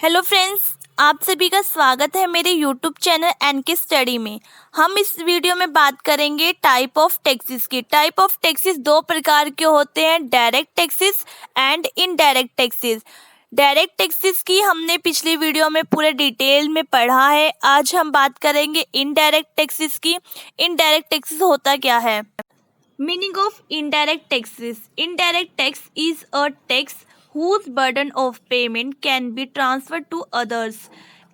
Hello friends, आप सभी का स्वागत है मेरे यूट्यूब चैनल एनके स्टडी में। हम इस वीडियो में बात करेंगे टाइप ऑफ टैक्सेस की। टाइप ऑफ टैक्सेस दो प्रकार के होते हैं, direct taxes and indirect taxes. Direct taxes की हमने पिछली वीडियो में पूरे डिटेल में पढ़ा है। आज हम बात करेंगे इनडायरेक्ट टैक्सेस की। इनडायरेक्ट टैक्सेस होता क्या है? Meaning of indirect taxes. Indirect tax is a tax whose burden of payment can be transferred to others.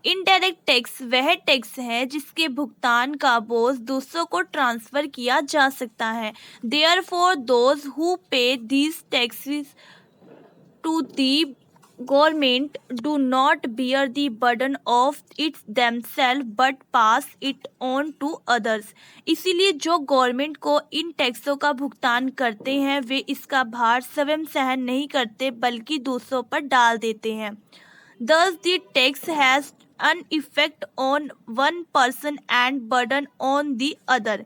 Indirect tax वह टैक्स है जिसके भुगतान का बोझ दूसरों को ट्रांसफ़र किया जा सकता है। Therefore, those who pay these taxes to the government do not bear the burden of it themselves but pass it on to others. इसीलिए जो गवर्नमेंट को इन टैक्सों का भुगतान करते हैं वे इसका भार स्वयं सहन नहीं करते बल्कि दूसरों पर डाल देते हैं। Thus the tax has an effect on one person and burden on the other.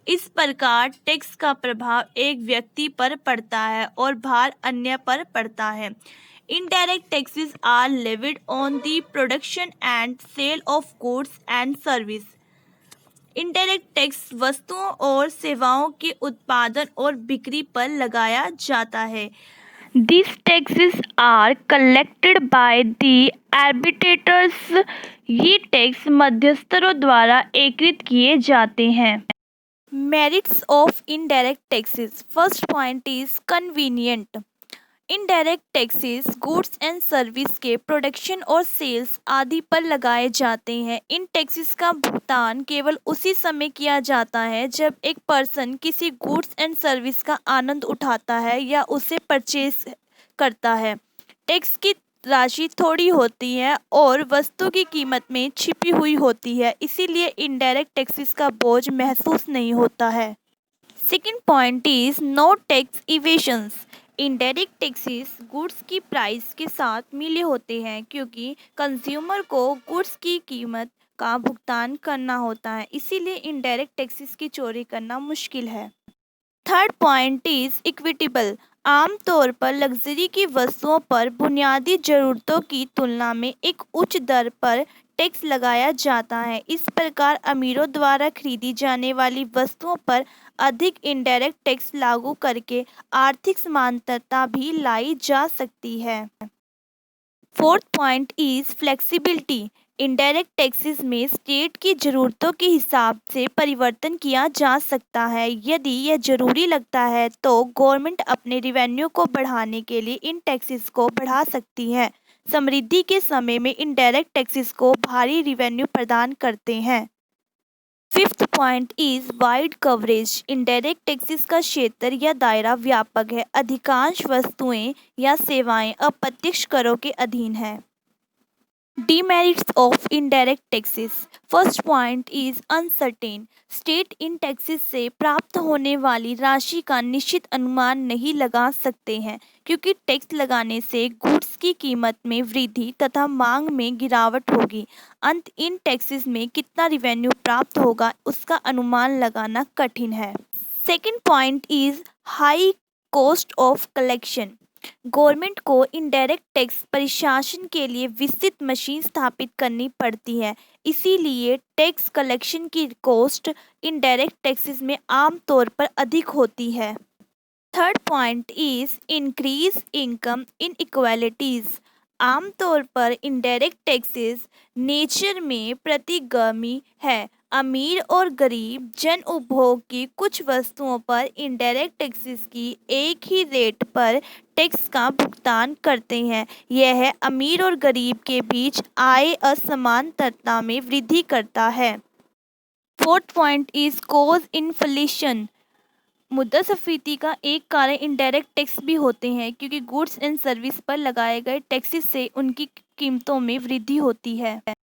इस प्रकार टैक्स का प्रभाव एक व्यक्ति पर पड़ता है और भार अन्य पर पड़ता है। Indirect taxes are levied on the production and sale of goods and service. Indirect tax वस्तुओं और सेवाओं के उत्पादन और बिक्री पर लगाया जाता है। These taxes are collected by the arbitrators. ये टैक्स मध्यस्थरों द्वारा एकत्रित किए जाते हैं। Merits of indirect taxes. First point is convenient. Indirect taxes goods and service के प्रोडक्शन और सेल्स आदि पर लगाए जाते हैं। इन टैक्सेस का भुगतान केवल उसी समय किया जाता है जब एक पर्सन किसी गुड्स एंड सर्विस का आनंद उठाता है या उसे परचेज करता है। टैक्स की राशि थोड़ी होती है और वस्तु की कीमत में छिपी हुई होती है, इसीलिए इनडायरेक्ट टैक्सेस का बोझ महसूस नहीं होता है। Second point is no tax evasions. Indirect taxes goods की प्राइस के साथ मिले होते हैं क्योंकि कंज्यूमर को गुड्स की कीमत का भुगतान करना होता है, इसीलिए इनडायरेक्ट टैक्सेस की चोरी करना मुश्किल है। Third point is equitable. आमतौर पर लग्जरी की वस्तुओं पर बुनियादी ज़रूरतों की तुलना में एक उच्च दर पर टैक्स लगाया जाता है। इस प्रकार अमीरों द्वारा खरीदी जाने वाली वस्तुओं पर अधिक इनडायरेक्ट टैक्स लागू करके आर्थिक समानता भी लाई जा सकती है। Fourth point is flexibility. Indirect taxes में स्टेट की ज़रूरतों के हिसाब से परिवर्तन किया जा सकता है। यदि यह ज़रूरी लगता है तो गवर्नमेंट अपने रेवेन्यू को बढ़ाने के लिए इन टैक्सेस को बढ़ा सकती है। समृद्धि के समय में इनडायरेक्ट टैक्सेस को भारी रेवेन्यू प्रदान करते हैं। Fifth point is wide coverage. Indirect taxes का क्षेत्र या दायरा व्यापक है। अधिकांश वस्तुएं या सेवाएं अप्रत्यक्ष करों के अधीन है। Demerits of indirect taxes. First point is uncertain. State in taxes से प्राप्त होने वाली राशि का निश्चित अनुमान नहीं लगा सकते हैं क्योंकि टैक्स लगाने से गुड्स की कीमत में वृद्धि तथा मांग में गिरावट होगी। अंत इन टैक्सेस में कितना रिवेन्यू प्राप्त होगा उसका अनुमान लगाना कठिन है। Second point is high cost of collection. Government को इनडायरेक्ट टैक्स प्रशासन के लिए विस्तृत मशीन स्थापित करनी पड़ती है, इसीलिए टैक्स कलेक्शन की कॉस्ट इनडायरेक्ट टैक्सेस में आमतौर पर अधिक होती है। Third point is increase income inequalities. आमतौर पर इनडायरेक्ट टैक्सेस नेचर में प्रतिगामी है। अमीर और गरीब जन उपभोग की कुछ वस्तुओं पर इनडायरेक्ट टैक्सेस की एक ही रेट पर टैक्स का भुगतान करते हैं। यह अमीर और गरीब के बीच आय असमानता में वृद्धि करता है। Fourth point is cause inflation. मुद्रास्फीति का एक कारण इनडायरेक्ट टैक्स भी होते हैं क्योंकि गुड्स एंड सर्विस पर लगाए गए टैक्सेस से उनकी कीमतों में वृद्धि होती है।